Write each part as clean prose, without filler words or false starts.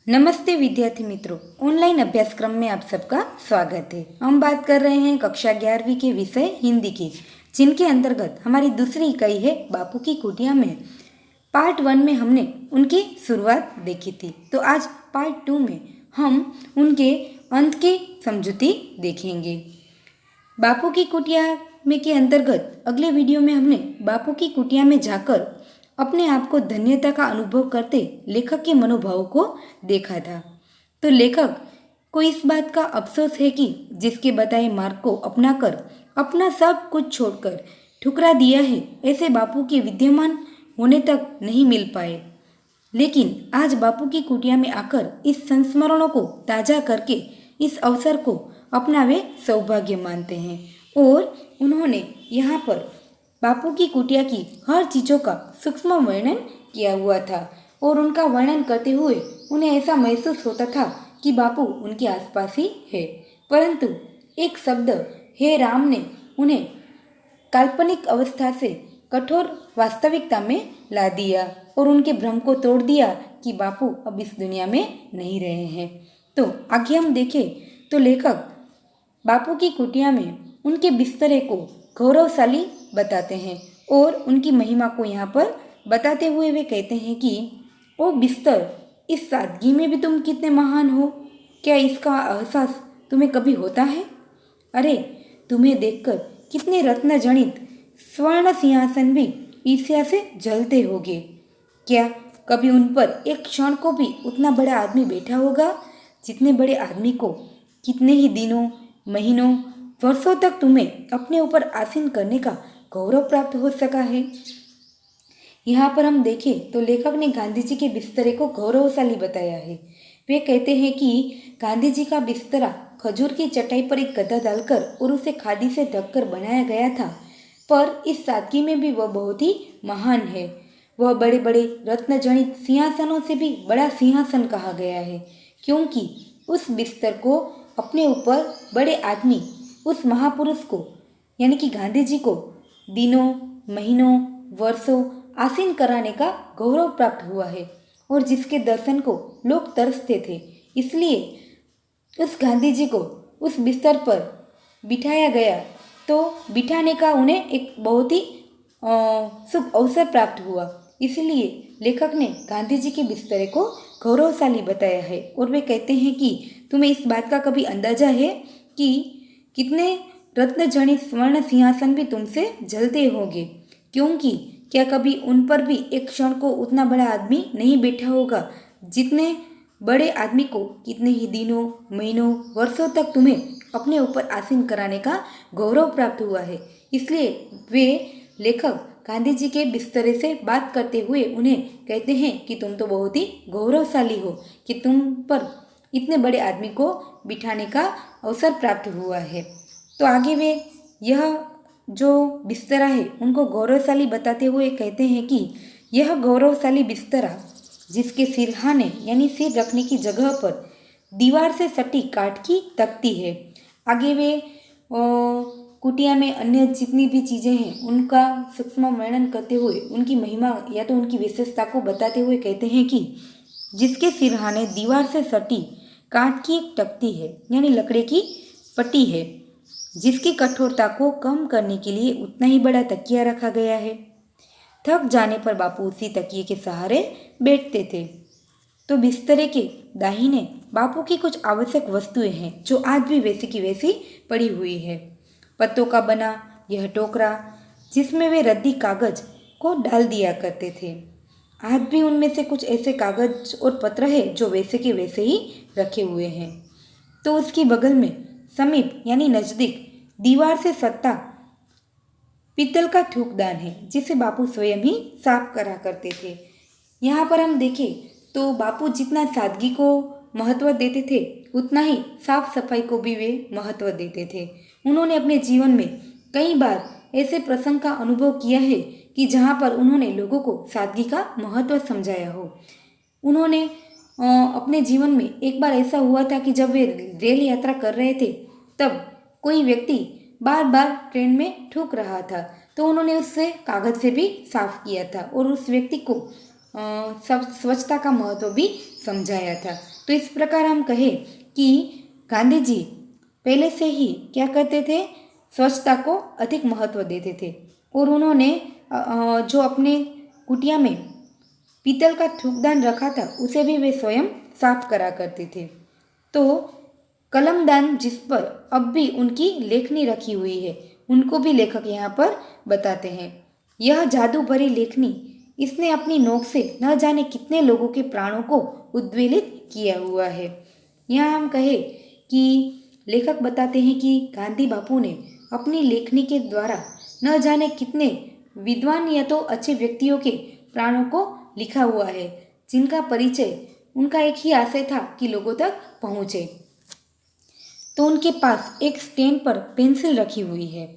नमस्ते विद्यार्थी मित्रों, ऑनलाइन अभ्यासक्रम में आप सबका स्वागत है। हम बात कर रहे हैं कक्षा 11वीं के विषय हिंदी की, जिनके अंतर्गत हमारी दूसरी इकाई है बापू की कुटिया में। पार्ट 1 में हमने उनकी शुरुआत देखी थी, तो आज पार्ट 2 में हम उनके अंत की समझूती देखेंगे। बापू की कुटिया में के अंतर्गत अगले वीडियो में हमने बापू की कुटिया में जाकर अपने आप को धन्यता का अनुभव करते लेखक के मनोभाव को देखा था। तो लेखक को इस बात का अफसोस है कि जिसके बताए मार्ग को अपनाकर अपना सब कुछ छोड़कर ठुकरा दिया है, ऐसे बापू के विद्यमान होने तक नहीं मिल पाए। लेकिन आज बापू की कुटिया में आकर इस संस्मरणों को ताज़ा करके इस अवसर को अपना वे सौभाग्य मानते हैं और उन्होंने यहाँ पर बापू की कुटिया की हर चीज़ों का सूक्ष्म वर्णन किया हुआ था और उनका वर्णन करते हुए उन्हें ऐसा महसूस होता था कि बापू उनके आसपास ही है। परंतु एक शब्द हे राम ने उन्हें काल्पनिक अवस्था से कठोर वास्तविकता में ला दिया और उनके भ्रम को तोड़ दिया कि बापू अब इस दुनिया में नहीं रहे हैं। तो आगे हम देखें तो लेखक बापू की कुटिया में उनके बिस्तरे को गौरवशाली बताते हैं और उनकी महिमा को यहाँ पर बताते हुए वे कहते हैं कि ओ बिस्तर, इस सादगी में भी तुम कितने महान हो। क्या इसका एहसास तुम्हें कभी होता है? अरे, तुम्हें देखकर कितने रत्न जनित स्वर्ण सिंहासन भी ईर्ष्या से जलते होगे। क्या कभी उन पर एक क्षण को भी उतना बड़ा आदमी बैठा होगा जितने बड़े आदमी को कितने ही दिनों, महीनों, वर्षों तक तुम्हें अपने ऊपर आसीन करने का गौरव प्राप्त हो सका है। यहाँ पर हम देखें तो लेखक ने गांधी जी के बिस्तरे को गौरवशाली बताया है। वे कहते हैं कि गांधी जी का बिस्तरा खजूर की चटाई पर एक गद्दा डालकर और उसे खादी से ढककर बनाया गया था, पर इस सादगी में भी वह बहुत ही महान है। वह बड़े बड़े रत्न जनित सिंहासनों से भी बड़ा सिंहासन कहा गया है, क्योंकि उस बिस्तर को अपने ऊपर बड़े आदमी, उस महापुरुष को यानी कि गांधी जी को दिनों, महीनों, वर्षों आसीन कराने का गौरव प्राप्त हुआ है और जिसके दर्शन को लोग तरसते थे। इसलिए उस गांधी जी को उस बिस्तर पर बिठाया गया, तो बिठाने का उन्हें एक बहुत ही शुभ अवसर प्राप्त हुआ। इसलिए लेखक ने गांधी जी के बिस्तरे को गौरवशाली बताया है और वे कहते हैं कि तुम्हें इस बात का कभी अंदाजा है कि कितने रत्न जनित स्वर्ण सिंहासन भी तुमसे जलते होंगे, क्योंकि क्या कभी उन पर भी एक क्षण को उतना बड़ा आदमी नहीं बैठा होगा जितने बड़े आदमी को कितने ही दिनों, महीनों, वर्षों तक तुम्हें अपने ऊपर आसीन कराने का गौरव प्राप्त हुआ है। इसलिए वे लेखक गांधी जी के बिस्तरे से बात करते हुए उन्हें कहते हैं कि तुम तो बहुत ही गौरवशाली हो कि तुम पर इतने बड़े आदमी को बिठाने का अवसर प्राप्त हुआ है। तो आगे वे यह जो बिस्तरा है उनको गौरवशाली बताते हुए कहते हैं कि यह गौरवशाली बिस्तरा जिसके सिरहाने यानी सिर रखने की जगह पर दीवार से सटी काठ की तख्ती है। आगे वे कुटिया में अन्य जितनी भी चीज़ें हैं उनका सूक्ष्म वर्णन करते हुए उनकी महिमा या तो उनकी विशेषता को बताते हुए कहते हैं कि जिसके सिरहाने दीवार से सटी काठ की एक तख्ती है यानी लकड़े की पट्टी है, जिसकी कठोरता को कम करने के लिए उतना ही बड़ा तकिया रखा गया है। थक जाने पर बापू उसी तकिए के सहारे बैठते थे। तो बिस्तरे के दाहिने बापू की कुछ आवश्यक वस्तुएं हैं जो आज भी वैसी की वैसी पड़ी हुई है। पत्तों का बना यह टोकरा जिसमें वे रद्दी कागज को डाल दिया करते थे, आज भी उनमें से कुछ ऐसे कागज और पत्र है जो वैसे के वैसे ही रखे हुए हैं। तो उसकी बगल में समीप यानी नज़दीक दीवार से सटा पीतल का थूकदान है जिसे बापू स्वयं ही साफ करा करते थे। यहाँ पर हम देखें तो बापू जितना सादगी को महत्व देते थे उतना ही साफ सफाई को भी वे महत्व देते थे। उन्होंने अपने जीवन में कई बार ऐसे प्रसंग का अनुभव किया है कि जहाँ पर उन्होंने लोगों को सादगी का महत्व समझाया हो। उन्होंने अपने जीवन में एक बार ऐसा हुआ था कि जब वे रेल यात्रा कर रहे थे तब कोई व्यक्ति बार बार ट्रेन में थूक रहा था, तो उन्होंने उससे कागज से भी साफ किया था और उस व्यक्ति को सब स्वच्छता का महत्व भी समझाया था। तो इस प्रकार हम कहें कि गांधी जी पहले से ही क्या करते थे, स्वच्छता को अधिक महत्व देते थे। और उन्होंने जो अपने कुटिया में पीतल का थूकदान रखा था उसे भी वे स्वयं साफ करा करते थे। तो कलमदान जिस पर अब भी उनकी लेखनी रखी हुई है, उनको भी लेखक यहाँ पर बताते हैं। यह जादू भरी लेखनी, इसने अपनी नोक से न जाने कितने लोगों के प्राणों को उद्वेलित किया हुआ है। यहाँ हम कहें कि लेखक बताते हैं कि गांधी बापू ने अपनी लेखनी के द्वारा न जाने कितने विद्वान या तो अच्छे व्यक्तियों के प्राणों को लिखा हुआ है, जिनका परिचय उनका एक ही आशय था कि लोगों तक पहुँचे। तो उनके पास एक स्टैंड पर पेंसिल रखी हुई है।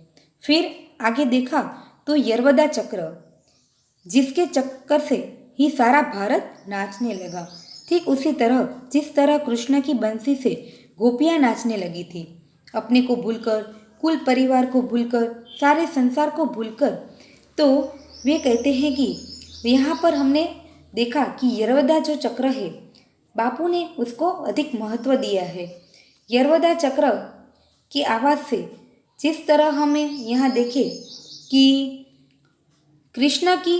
फिर आगे देखा तो यर्वदा चक्र, जिसके चक्कर से ही सारा भारत नाचने लगा। ठीक उसी तरह जिस तरह कृष्ण की बंसी से गोपियां नाचने लगी थी, अपने को भूलकर, कुल परिवार को भूलकर, सारे संसार को भूलकर। तो वे कहते हैं कि यहाँ पर हमने देखा कि यर्वदा जो चक्र है, बापू ने उसको अधिक महत्व दिया है। यर्वदा चक्र की आवाज़ से जिस तरह हमें यहाँ देखें कि कृष्ण की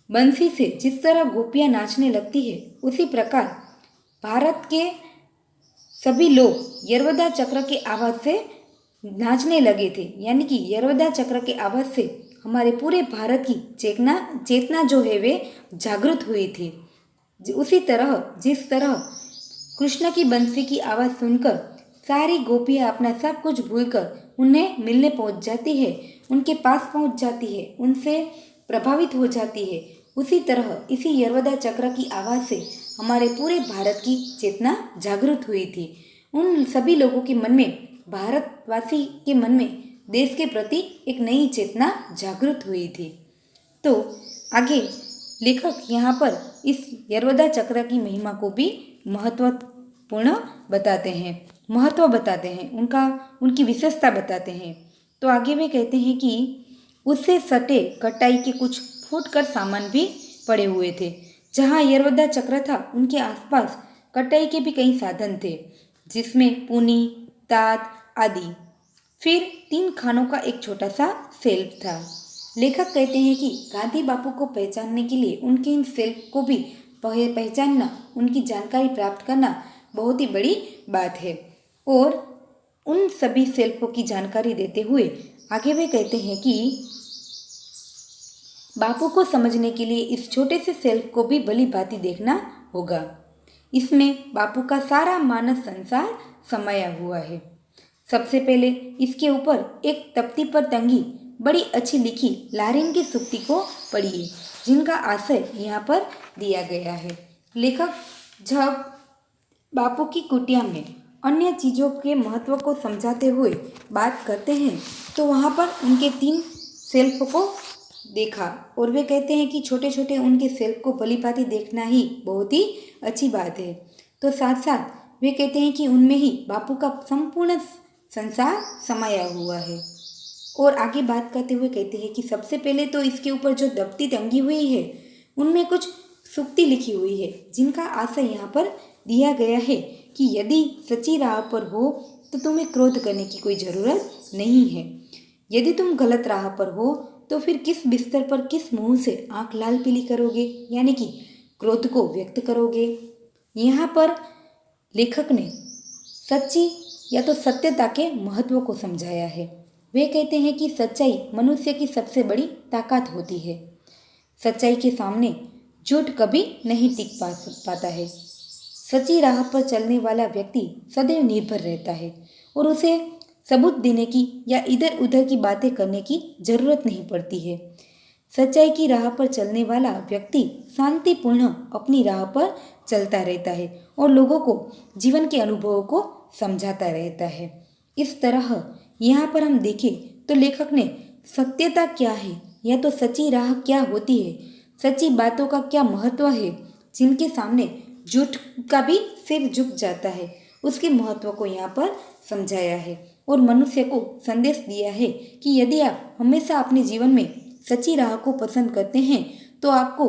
बंसी से जिस तरह गोपियाँ नाचने लगती है, उसी प्रकार भारत के सभी लोग यर्वदा चक्र की आवाज़ से नाचने लगे थे। यानी कि यर्वदा चक्र की आवाज़ से हमारे पूरे भारत की चेतना जो है वे जागृत हुई थी। उसी तरह जिस तरह कृष्ण की बंसी की आवाज़ सुनकर सारी गोपियाँ अपना सब कुछ भूलकर उन्हें मिलने पहुंच जाती है, उनके पास पहुंच जाती है, उनसे प्रभावित हो जाती है, उसी तरह इसी यर्वदा चक्र की आवाज़ से हमारे पूरे भारत की चेतना जागृत हुई थी। उन सभी लोगों के मन में, भारतवासी के मन में देश के प्रति एक नई चेतना जागृत हुई थी। तो आगे लेखक यहाँ पर इस यर्वदा चक्र की महिमा को भी महत्व बताते हैं, उनकी विशेषता बताते हैं। तो आगे वे कहते हैं कि उससे सटे कटाई के कुछ फूटकर सामान भी पड़े हुए थे। जहाँ यर्वदा चक्र था, उनके आसपास कटाई के भी कई साधन थे, जिसमें पुनी, तात आदि। फिर 3 खानों का एक छोटा सा सेल्फ था। लेखक कहते हैं कि गांधी बापू को पहचानने के लिए उनके इन सेल्फ को भी पहचानना, उनकी जानकारी प्राप्त करना बहुत ही बड़ी बात है। और उन सभी सेल्फों की जानकारी देते हुए आगे वे कहते हैं कि बापू को समझने के लिए इस छोटे से सेल्फ को भी भली भांति देखना होगा। इसमें बापू का सारा मानस संसार समाया हुआ है। सबसे पहले इसके ऊपर एक तख्ती पर टंगी बड़ी अच्छी लिखी लारिन की सूक्ति को पढ़िए, जिनका आशय यहाँ पर दिया गया है। लेखक जब बापू की कुटिया में अन्य चीज़ों के महत्व को समझाते हुए बात करते हैं, तो वहाँ पर उनके 3 सेल्फ को देखा और वे कहते हैं कि छोटे छोटे उनके सेल्फ को भली भांति देखना ही बहुत ही अच्छी बात है। तो साथ साथ वे कहते हैं कि उनमें ही बापू का संपूर्ण संसार समाया हुआ है। और आगे बात करते हुए कहते हैं कि सबसे पहले तो इसके ऊपर जो दफ्ती टंगी हुई है, उनमें कुछ सूक्ति लिखी हुई है, जिनका आशय यहाँ पर दिया गया है कि यदि सच्ची राह पर हो तो तुम्हें क्रोध करने की कोई ज़रूरत नहीं है। यदि तुम गलत राह पर हो तो फिर किस बिस्तर पर किस मुंह से आंख लाल पीली करोगे, यानी कि क्रोध को व्यक्त करोगे। यहाँ पर लेखक ने सच्ची या तो सत्यता के महत्व को समझाया है। वे कहते हैं कि सच्चाई मनुष्य की सबसे बड़ी ताकत होती है। सच्चाई के सामने झूठ कभी नहीं टिक पाता है। सच्ची राह पर चलने वाला व्यक्ति सदैव निर्भर रहता है और उसे सबूत देने की या इधर उधर की बातें करने की जरूरत नहीं पड़ती है। सच्चाई की राह पर चलने वाला व्यक्ति शांतिपूर्ण अपनी राह पर चलता रहता है और लोगों को जीवन के अनुभवों को समझाता रहता है। इस तरह यहाँ पर हम देखें तो लेखक ने सत्यता क्या है या तो सच्ची राह क्या होती है, सच्ची बातों का क्या महत्व है, जिनके सामने झूठ का भी सिर झुक जाता है, उसके महत्व को यहाँ पर समझाया है और मनुष्य को संदेश दिया है कि यदि आप हमेशा अपने जीवन में सच्ची राह को पसंद करते हैं तो आपको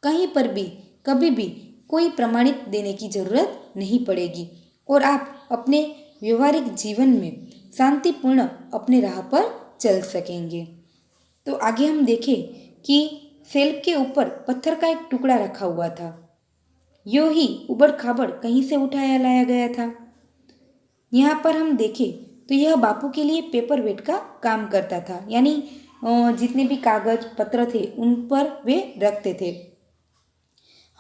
कहीं पर भी कभी भी कोई प्रमाणित देने की जरूरत नहीं पड़ेगी और आप अपने व्यवहारिक जीवन में शांतिपूर्ण अपने राह पर चल सकेंगे। तो आगे हम देखें कि सेल्फ के ऊपर पत्थर का एक टुकड़ा रखा हुआ था। यूं ही उबड़ खाबड़ कहीं से उठाया लाया गया था। यहाँ पर हम देखें तो यह बापू के लिए पेपर वेट का काम करता था, यानी जितने भी कागज पत्र थे उन पर वे रखते थे।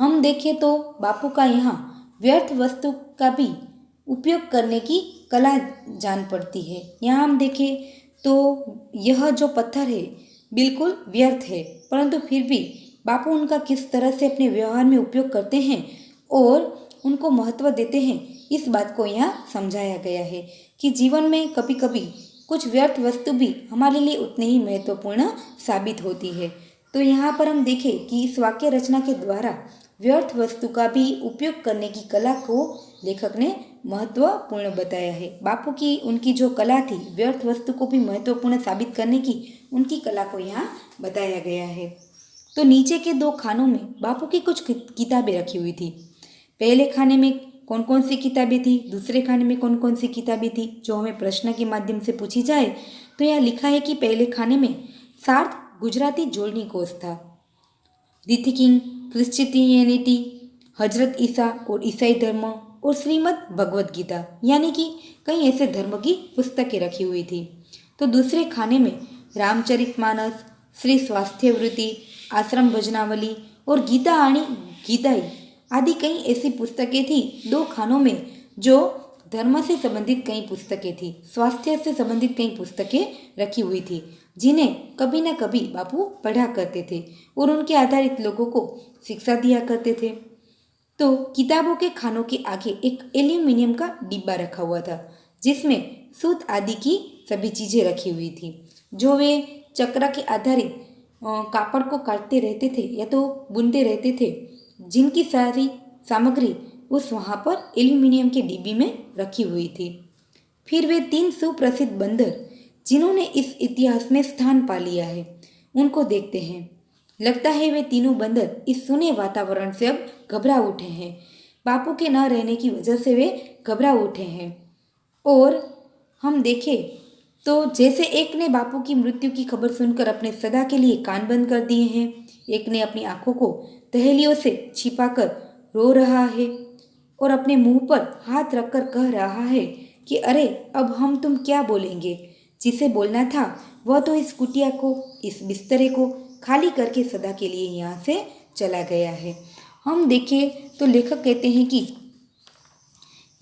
हम देखें तो बापू का यहाँ व्यर्थ वस्तु का भी उपयोग करने की कला जान पड़ती है। यहाँ हम देखें तो यह जो पत्थर है बिल्कुल व्यर्थ है, परंतु फिर भी बापू उनका किस तरह से अपने व्यवहार में उपयोग करते हैं और उनको महत्व देते हैं, इस बात को यहाँ समझाया गया है कि जीवन में कभी कभी कुछ व्यर्थ वस्तु भी हमारे लिए उतनी ही महत्वपूर्ण साबित होती है। तो यहाँ पर हम देखें कि इस वाक्य रचना के द्वारा व्यर्थ वस्तु का भी उपयोग करने की कला को लेखक ने महत्वपूर्ण बताया है। बापू की उनकी जो कला थी व्यर्थ वस्तु को भी महत्वपूर्ण साबित करने की, उनकी कला को यहाँ बताया गया है। तो नीचे के दो खानों में बापू की कुछ किताबें रखी हुई थी। पहले खाने में कौन कौन सी किताबें थी, दूसरे खाने में कौन कौन सी किताबें थी, जो हमें प्रश्न के माध्यम से पूछी जाए तो यहाँ लिखा है कि पहले खाने में सार्थ गुजराती जोड़नी कोष था, द थिंकिंग क्रिश्चियनिटी, हजरत ईसा और ईसाई धर्म और श्रीमद् भगवद गीता, यानी कि कई ऐसे धर्म की पुस्तकें रखी हुई थी। तो दूसरे खाने में रामचरितमानस, श्री स्वास्थ्य वृत्ति, आश्रम भजनावली और गीता आणी गीताई आदि कई ऐसी पुस्तकें थी। दो खानों में जो धर्म से संबंधित कई पुस्तकें थी, स्वास्थ्य से संबंधित कई पुस्तकें रखी हुई थी, जिन्हें कभी न कभी बापू पढ़ा करते थे और उनके आधारित लोगों को शिक्षा दिया करते थे। तो किताबों के खानों के आगे एक एल्यूमिनियम का डिब्बा रखा हुआ था, जिसमें सूत आदि की सभी चीज़ें रखी हुई थी, जो वे चक्र के आधारित कापड़ को काटते रहते थे या तो बुनते रहते थे, जिनकी सारी सामग्री उस वहाँ पर एल्यूमिनियम के डिब्बे में रखी हुई थी। फिर वे तीन सुप्रसिद्ध बंदर जिन्होंने इस इतिहास में स्थान पा लिया है, उनको देखते हैं। लगता है वे तीनों बंदर इस सुने वातावरण से अब घबरा उठे हैं। बापू के न रहने की वजह से वे घबरा उठे हैं। और हम देखें तो जैसे एक ने बापू की मृत्यु की खबर सुनकर अपने सदा के लिए कान बंद कर दिए हैं, एक ने अपनी आंखों को तहेलियों से छिपाकर रो रहा है और अपने मुंह पर हाथ रखकर कह रहा है कि अरे अब हम तुम क्या बोलेंगे। जिसे बोलना था वह तो इस कुटिया को, इस बिस्तरे को खाली करके सदा के लिए यहाँ से चला गया है। हम देखें तो लेखक कहते हैं कि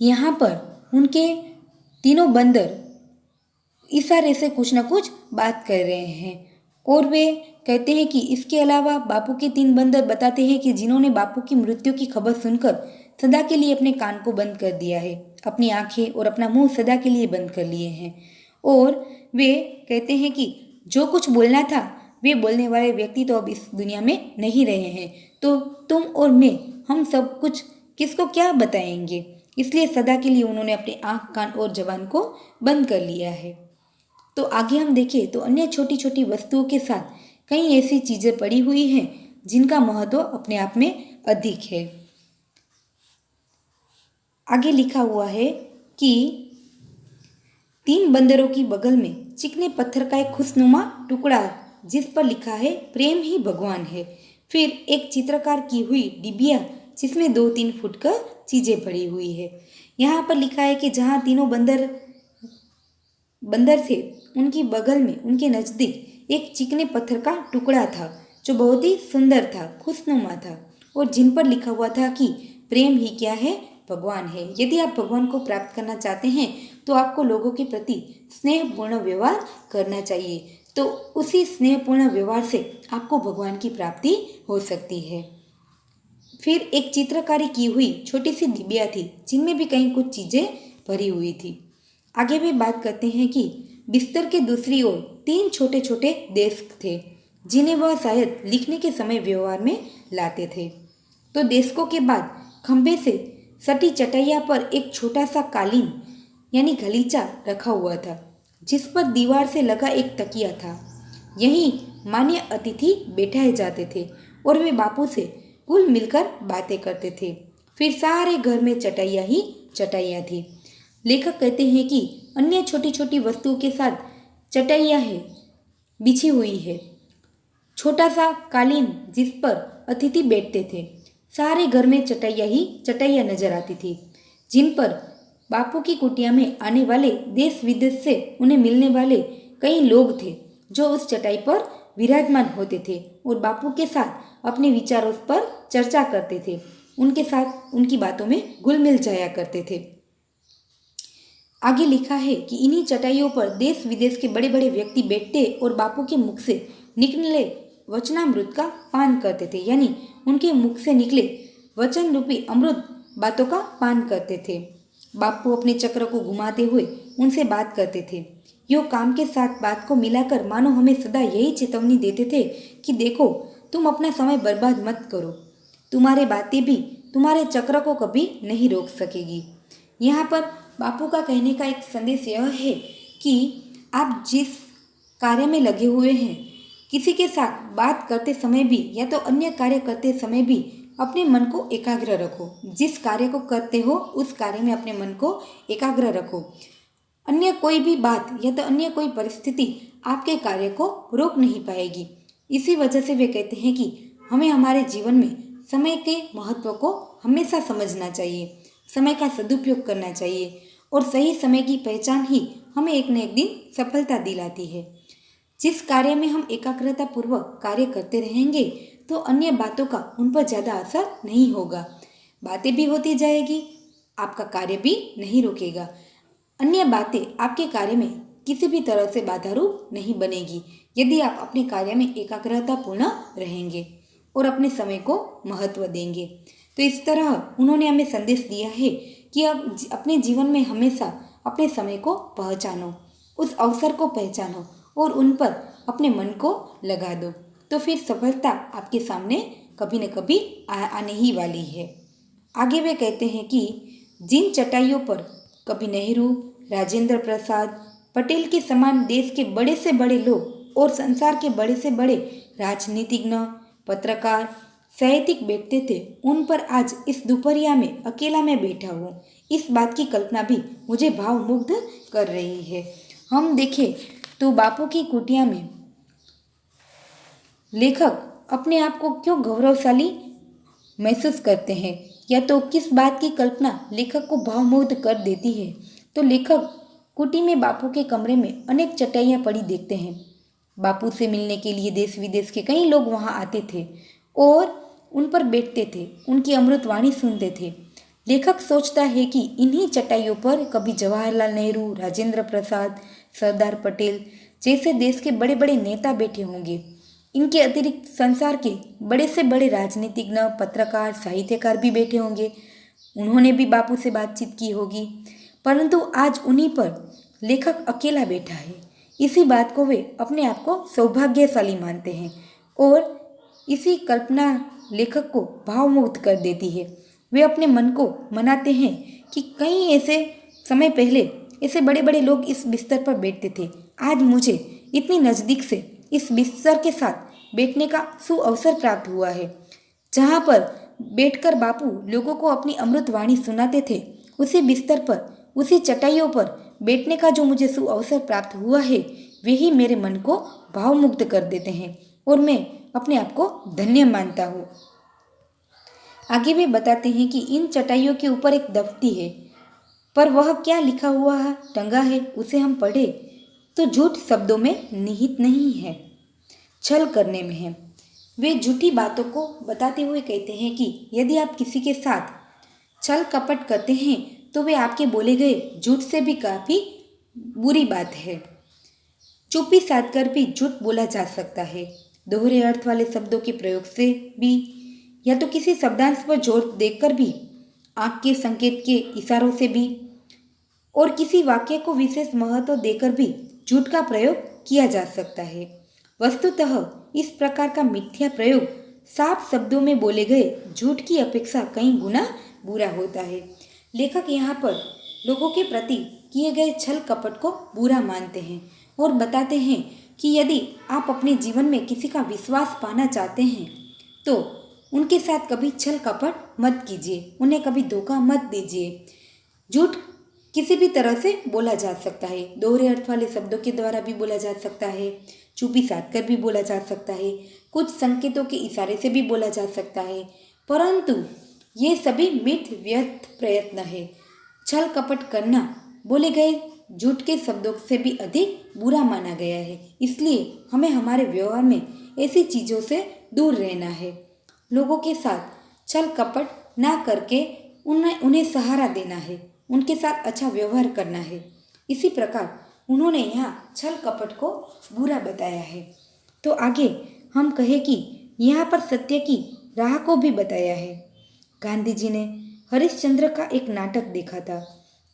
यहाँ पर उनके तीनों बंदर इशारे से कुछ न कुछ बात कर रहे हैं और वे कहते हैं कि इसके अलावा बापू के तीन बंदर बताते हैं कि जिन्होंने बापू की मृत्यु की खबर सुनकर सदा के लिए अपने कान को बंद कर दिया है, अपनी आंखें और अपना मुंह सदा के लिए बंद कर लिए हैं, और वे कहते हैं कि जो कुछ बोलना था वे बोलने वाले व्यक्ति तो अब इस दुनिया में नहीं रहे हैं, तो तुम और मैं हम सब कुछ किसको क्या बताएंगे। इसलिए सदा के लिए उन्होंने अपने आँख, कान और जबान को बंद कर लिया है। तो आगे हम देखें तो अन्य छोटी छोटी वस्तुओं के साथ कई ऐसी चीज़ें पड़ी हुई हैं जिनका महत्व अपने आप में अधिक है। आगे लिखा हुआ है कि तीन बंदरों की बगल में चिकने पत्थर का एक खुशनुमा टुकड़ा जिस पर लिखा है प्रेम ही भगवान है। फिर एक चित्रकार की हुई डिबिया जिसमें 2-3 फुट का चीज़ें पड़ी हुई है। यहाँ पर लिखा है कि जहाँ तीनों बंदर थे उनकी बगल में उनके नज़दीक एक चिकने पत्थर का टुकड़ा था जो बहुत ही सुंदर था, खुशनुमा था, और जिन पर लिखा हुआ था कि प्रेम ही क्या है, भगवान है। यदि आप भगवान को प्राप्त करना चाहते हैं तो आपको लोगों के प्रति स्नेहपूर्ण व्यवहार करना चाहिए, तो उसी स्नेहपूर्ण व्यवहार से आपको भगवान की प्राप्ति हो सकती है। फिर एक चित्रकारी की हुई छोटी सी डिबिया थी जिनमें भी कहीं कुछ चीज़ें भरी हुई थी। आगे भी बात करते हैं कि बिस्तर के दूसरी ओर 3 छोटे छोटे डेस्क थे जिन्हें वह शायद लिखने के समय व्यवहार में लाते थे। तो डेस्कों के बाद खंभे से सटी चटैया पर एक छोटा सा कालीन यानी गलीचा रखा हुआ था जिस पर दीवार से लगा एक तकिया था। यहीं मान्य अतिथि बैठाए जाते थे और वे बापू से कुल मिलकर बातें करते थे। फिर सारे घर में चटाइयाँ ही चटाइयाँ थी। लेखक कहते हैं कि अन्य छोटी छोटी वस्तुओं के साथ चटाइयाँ है बिछी हुई है। छोटा सा कालीन जिस पर अतिथि बैठते थे। सारे घर में चटाइयाँ ही चटाइयाँ नजर आती थी, जिन पर बापू की कुटिया में आने वाले देश विदेश से उन्हें मिलने वाले कई लोग थे, जो उस चटाई पर विराजमान होते थे और बापू के साथ अपने विचारों पर चर्चा करते थे। उनके साथ उनकी बातों में घुल मिल जाया करते थे। आगे लिखा है कि इन्हीं चटाइयों पर देश विदेश के बड़े बड़े व्यक्ति बैठते और बापू के मुख से निकले वचनामृत का पान करते थे, यानी उनके मुख से निकले वचन रूपी अमृत बातों का पान करते थे। बापू अपने चक्र को घुमाते हुए उनसे बात करते थे। यो काम के साथ बात को मिलाकर मानो हमें सदा यही चेतावनी देते थे कि देखो, तुम अपना समय बर्बाद मत करो। तुम्हारे बातें भी तुम्हारे चक्र को कभी नहीं रोक सकेगी। यहाँ पर बापू का कहने का एक संदेश यह है कि आप जिस कार्य में लगे हुए हैं, किसी के साथ बात करते समय भी या तो अन्य कार्य करते समय भी अपने मन को एकाग्र रखो। जिस कार्य को करते हो उस कार्य में अपने मन को एकाग्र रखो। अन्य कोई भी बात या तो अन्य कोई परिस्थिति आपके कार्य को रोक नहीं पाएगी। इसी वजह से वे कहते हैं कि हमें हमारे जीवन में समय के महत्व को हमेशा समझना चाहिए, समय का सदुपयोग करना चाहिए और सही समय की पहचान ही हमें एक न एक दिन सफलता दिलाती है। जिस कार्य में हम एकाग्रता पूर्वक कार्य करते रहेंगे तो अन्य बातों का उन पर ज़्यादा असर नहीं होगा। बातें भी होती जाएगी, आपका कार्य भी नहीं रुकेगा। अन्य बातें आपके कार्य में किसी भी तरह से बाधारूप नहीं बनेगी यदि आप अपने कार्य में एकाग्रता पूर्ण रहेंगे और अपने समय को महत्व देंगे। तो इस तरह उन्होंने हमें संदेश दिया है कि अब अपने जीवन में हमेशा अपने समय को पहचानो, उस अवसर को पहचानो और उन पर अपने मन को लगा दो, तो फिर सफलता आपके सामने कभी न कभी आने ही वाली है। आगे वे कहते हैं कि जिन चटाइयों पर कभी नेहरू, राजेंद्र प्रसाद, पटेल के समान देश के बड़े से बड़े लोग और संसार के बड़े से बड़े राजनीतिज्ञ, पत्रकार, साहित्यिक बैठते थे, उन पर आज इस दोपहरिया में अकेला मैं बैठा हूँ। इस बात की कल्पना भी मुझे भावमुग्ध कर रही है। हम देखें तो बापू की कुटिया में लेखक अपने आप को क्यों गौरवशाली महसूस करते हैं, या तो किस बात की कल्पना लेखक को भावमुग्ध कर देती है। तो लेखक कुटी में बापू के कमरे में अनेक चटाइयाँ पड़ी देखते हैं। बापू से मिलने के लिए देश विदेश के कई लोग वहाँ आते थे और उन पर बैठते थे, उनकी अमृतवाणी सुनते थे। लेखक सोचता है कि इन्हीं चटाइयों पर कभी जवाहरलाल नेहरू, राजेंद्र प्रसाद, सरदार पटेल जैसे देश के बड़े बड़े नेता बैठे होंगे। इनके अतिरिक्त संसार के बड़े से बड़े राजनीतिज्ञ, पत्रकार, साहित्यकार भी बैठे होंगे। उन्होंने भी बापू से बातचीत की होगी, परंतु आज उन्हीं पर लेखक अकेला बैठा है। इसी बात को वे अपने आप को सौभाग्यशाली मानते हैं और इसी कल्पना लेखक को भावमुग्ध कर देती है। वे अपने मन को मनाते हैं कि कई ऐसे समय पहले ऐसे बड़े बड़े लोग इस बिस्तर पर बैठते थे। आज मुझे इतनी नज़दीक से इस बिस्तर के साथ बैठने का सुअवसर प्राप्त हुआ है। जहाँ पर बैठकर बापू लोगों को अपनी अमृतवाणी सुनाते थे, उसी बिस्तर पर, उसी चटाइयों पर बैठने का जो मुझे सुअवसर प्राप्त हुआ है, वही मेरे मन को भावमुग्ध कर देते हैं और मैं अपने आप को धन्य मानता हूँ। आगे वे बताते हैं कि इन चटाइयों के ऊपर एक दफ्ती है, पर वह क्या लिखा हुआ है, टंगा है, उसे हम पढ़े तो झूठ शब्दों में निहित नहीं है, छल करने में है। वे झूठी बातों को बताते हुए कहते हैं कि यदि आप किसी के साथ छल कपट करते हैं तो वे आपके बोले गए झूठ से भी काफ़ी बुरी बात है। चुप्पी साध कर भी झूठ बोला जा सकता है, दोहरे अर्थ वाले शब्दों के प्रयोग से भी, या तो किसी शब्दांश पर जोर देकर भी, आँख के संकेत के इशारों से भी, और किसी वाक्य को विशेष महत्व देकर भी झूठ का प्रयोग किया जा सकता है। वस्तुतः इस प्रकार का मिथ्या प्रयोग साफ शब्दों में बोले गए झूठ की अपेक्षा कई गुना बुरा होता है। लेखक यहाँ पर लोगों के प्रति किए गए छल कपट को बुरा मानते हैं और बताते हैं कि यदि आप अपने जीवन में किसी का विश्वास पाना चाहते हैं तो उनके साथ कभी छल कपट मत कीजिए, उन्हें कभी धोखा मत दीजिए। झूठ किसी भी तरह से बोला जा सकता है, दोहरे अर्थ वाले शब्दों के द्वारा भी बोला जा सकता है, चुप्पी साध कर भी बोला जा सकता है, कुछ संकेतों के इशारे से भी बोला जा सकता है, परंतु ये सभी मिथ व्यर्थ प्रयत्न है। छल कपट करना बोले गए झूठ के शब्दों से भी अधिक बुरा माना गया है, इसलिए हमें हमारे व्यवहार में ऐसी चीज़ों से दूर रहना है। लोगों के साथ छल कपट ना करके उन्हें सहारा देना है, उनके साथ अच्छा व्यवहार करना है। इसी प्रकार उन्होंने यहाँ छल कपट को बुरा बताया है। तो आगे हम कहें कि यहाँ पर सत्य की राह को भी बताया है। गांधी जी ने हरिश्चंद्र का एक नाटक देखा था,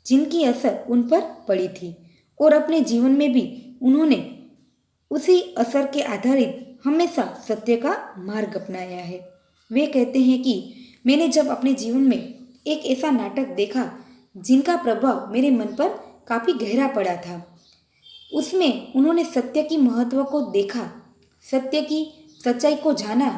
जिनकी असर उन पर पड़ी थी, और अपने जीवन में भी उन्होंने उसी असर के आधारित हमेशा सत्य का मार्ग अपनाया है। वे कहते हैं कि मैंने जब अपने जीवन में एक ऐसा नाटक देखा जिनका प्रभाव मेरे मन पर काफ़ी गहरा पड़ा था, उसमें उन्होंने सत्य की महत्व को देखा, सत्य की सच्चाई को जाना,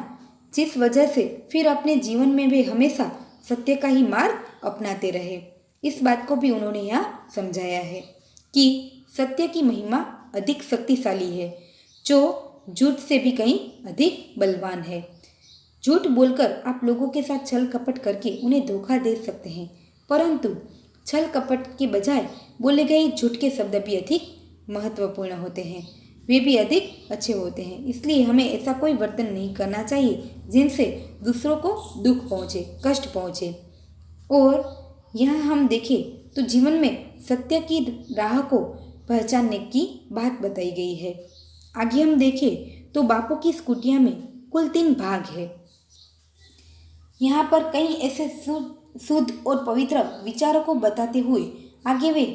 जिस वजह से फिर अपने जीवन में वे हमेशा सत्य का ही मार्ग अपनाते रहे। इस बात को भी उन्होंने यहाँ समझाया है कि सत्य की महिमा अधिक शक्तिशाली है, जो झूठ से भी कहीं अधिक बलवान है। झूठ बोलकर आप लोगों के साथ छल कपट करके उन्हें धोखा दे सकते हैं, परंतु छल कपट के बजाय बोले गए झूठ के शब्द भी अधिक महत्वपूर्ण होते हैं, वे भी अधिक अच्छे होते हैं। इसलिए हमें ऐसा कोई वर्तन नहीं करना चाहिए जिनसे दूसरों को दुख पहुँचे, कष्ट पहुँचे। और यहाँ हम देखें तो जीवन में सत्य की राह को पहचानने की बात बताई गई है। आगे हम देखें तो बापू की इस कुटिया में कुल 3 भाग है। यहाँ पर कई ऐसे शुद्ध और पवित्र विचारों को बताते हुए आगे वे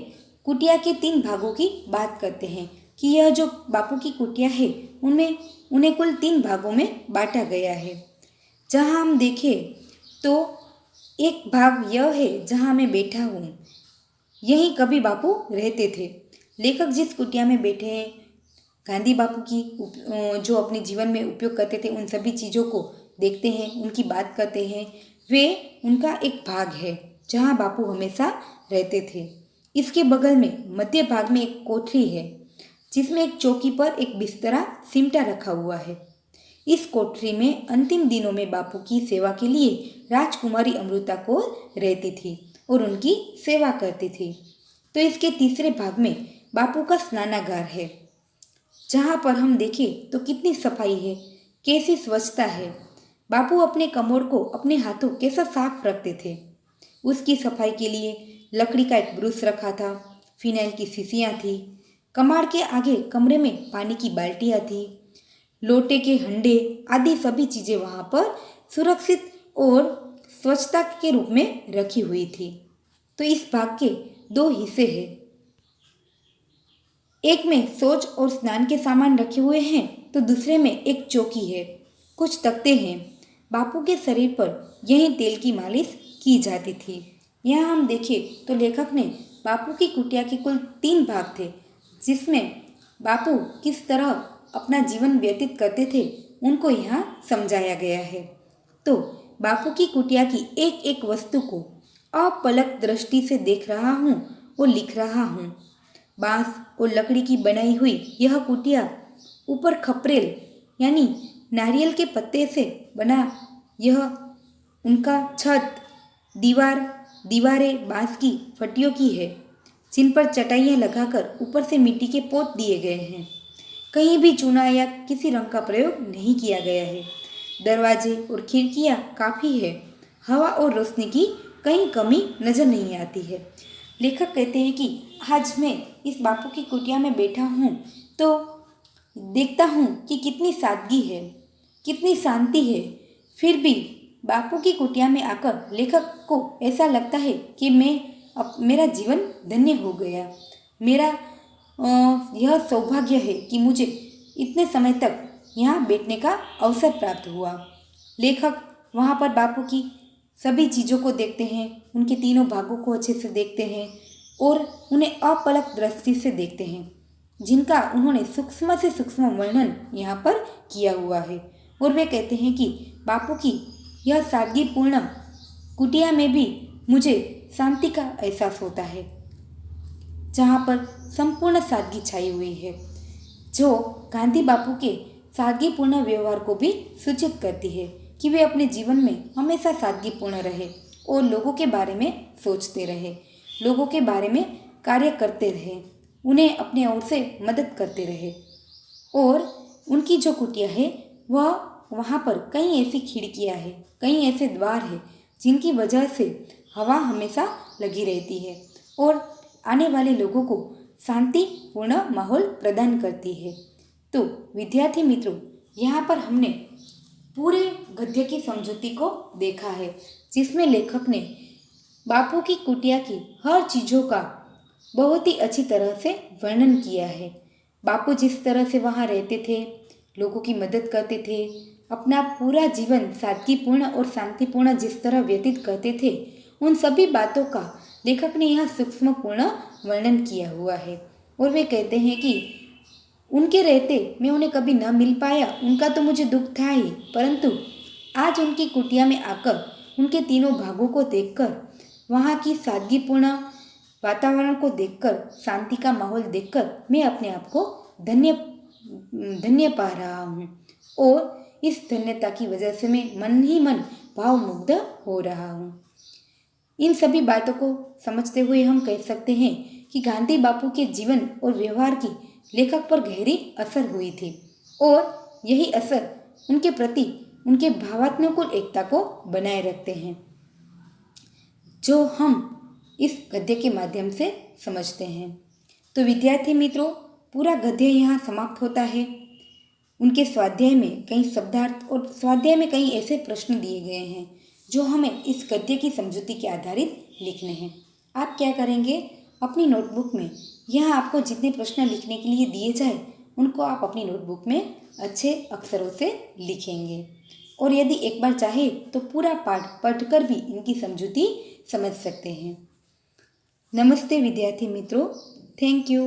कुटिया के 3 भागों की बात करते हैं कि यह जो बापू की कुटिया है उनमें उन्हें कुल 3 भागों में बांटा गया है। जहाँ हम देखें तो एक भाग यह है जहाँ मैं बैठा हूँ, यहीं कभी बापू रहते थे। लेखक जिस कुटिया में बैठे हैं, गांधी बापू की जो अपने जीवन में उपयोग करते थे, उन सभी चीज़ों को देखते हैं, उनकी बात करते हैं। वे उनका एक भाग है जहाँ बापू हमेशा रहते थे। इसके बगल में मध्य भाग में एक कोठरी है, जिसमें एक चौकी पर एक बिस्तरा सिमटा रखा हुआ है। इस कोठरी में अंतिम दिनों में बापू की सेवा के लिए राजकुमारी अमृता को रहती थी और उनकी सेवा करती थी। तो इसके तीसरे भाग में बापू का स्नानागार है, जहाँ पर हम देखें तो कितनी सफाई है, कैसी स्वच्छता है। बापू अपने कमोड को अपने हाथों कैसा साफ रखते थे। उसकी सफाई के लिए लकड़ी का एक ब्रुश रखा था, फिनाइल की शीशियाँ थी, कमाड़ के आगे कमरे में पानी की बाल्टियाँ थी, लोटे के हंडे आदि सभी चीज़ें वहाँ पर सुरक्षित और स्वच्छता के रूप में रखी हुई थी। तो इस भाग के 2 हिस्से हैं। एक में शौच और स्नान के सामान रखे हुए हैं, तो दूसरे में एक चौकी है, कुछ तख्ते हैं। बापू के शरीर पर यहीं तेल की मालिश की जाती थी। यहाँ हम देखें तो लेखक ने बापू की कुटिया के कुल 3 भाग थे, जिसमें बापू किस तरह अपना जीवन व्यतीत करते थे उनको यहाँ समझाया गया है। तो बापू की कुटिया की एक एक वस्तु को अपलक दृष्टि से देख रहा हूँ और लिख रहा हूँ। बांस और लकड़ी की बनाई हुई यह कुटिया, ऊपर खपरेल यानी नारियल के पत्ते से बना यह उनका छत, दीवारें बांस की फटियों की है, जिन पर चटाइयाँ लगाकर ऊपर से मिट्टी के पोत दिए गए हैं। कहीं भी चूना या किसी रंग का प्रयोग नहीं किया गया है। दरवाजे और खिड़कियाँ काफ़ी है, हवा और रोशनी की कहीं कमी नज़र नहीं आती है। लेखक कहते हैं कि आज मैं इस बापू की कुटिया में बैठा हूँ तो देखता हूँ कि कितनी सादगी है, कितनी शांति है। फिर भी बापू की कुटिया में आकर लेखक को ऐसा लगता है कि मेरा जीवन धन्य हो गया। मेरा यह सौभाग्य है कि मुझे इतने समय तक यहाँ बैठने का अवसर प्राप्त हुआ। लेखक वहाँ पर बापू की सभी चीज़ों को देखते हैं, उनके तीनों भागों को अच्छे से देखते हैं और उन्हें अपलक दृष्टि से देखते हैं, जिनका उन्होंने सूक्ष्म से सूक्ष्म वर्णन यहाँ पर किया हुआ है। और वे कहते हैं कि बापू की यह सादगीपूर्ण कुटिया में भी मुझे शांति का एहसास होता है, जहाँ पर संपूर्ण सादगी छाई हुई है, जो गांधी बापू के सादगीपूर्ण व्यवहार को भी सूचित करती है कि वे अपने जीवन में हमेशा सादगीपूर्ण रहे और लोगों के बारे में सोचते रहे, लोगों के बारे में कार्य करते रहे, उन्हें अपने ओर से मदद करते रहे। और उनकी जो कुटिया है वह वहाँ पर कई ऐसी खिड़कियाँ हैं, कई ऐसे द्वार हैं जिनकी वजह से हवा हमेशा लगी रहती है और आने वाले लोगों को शांतिपूर्ण माहौल प्रदान करती है। तो विद्यार्थी मित्रों, यहाँ पर हमने पूरे गद्य की समझौती को देखा है, जिसमें लेखक ने बापू की कुटिया की हर चीज़ों का बहुत ही अच्छी तरह से वर्णन किया है। बापू जिस तरह से वहाँ रहते थे, लोगों की मदद करते थे, अपना पूरा जीवन सादगीपूर्ण और शांतिपूर्ण जिस तरह व्यतीत करते थे, उन सभी बातों का लेखक ने यहाँ सूक्ष्मपूर्ण वर्णन किया हुआ है। और वे कहते हैं कि उनके रहते मैं उन्हें कभी न मिल पाया, उनका तो मुझे दुख था ही, परंतु आज उनकी कुटिया में आकर उनके तीनों भागों को देखकर, वहाँ की सादगीपूर्ण वातावरण को देखकर, शांति का माहौल देखकर मैं अपने आप को धन्य धन्य पा रहा हूँ और इस धन्यता की वजह से मैं मन ही मन भावमुग्ध हो रहा हूँ। इन सभी बातों को समझते हुए हम कह सकते हैं कि गांधी बापू के जीवन और व्यवहार की लेखक पर गहरी असर हुई थी और यही असर उनके प्रति उनके भावात्मक एकता को बनाए रखते हैं, जो हम इस गद्य के माध्यम से समझते हैं। तो विद्यार्थी मित्रों, पूरा गद्य यहाँ समाप्त होता है। उनके स्वाध्याय में कई शब्दार्थ और स्वाध्याय में कई ऐसे प्रश्न दिए गए हैं जो हमें इस गद्य की समझौती के आधारित लिखने हैं। आप क्या करेंगे, अपनी नोटबुक में यहाँ आपको जितने प्रश्न लिखने के लिए दिए जाए उनको आप अपनी नोटबुक में अच्छे अक्षरों से लिखेंगे और यदि एक बार चाहे तो पूरा पाठ पढ़कर भी इनकी समझौती समझ सकते हैं। नमस्ते विद्यार्थी मित्रों, थैंक यू।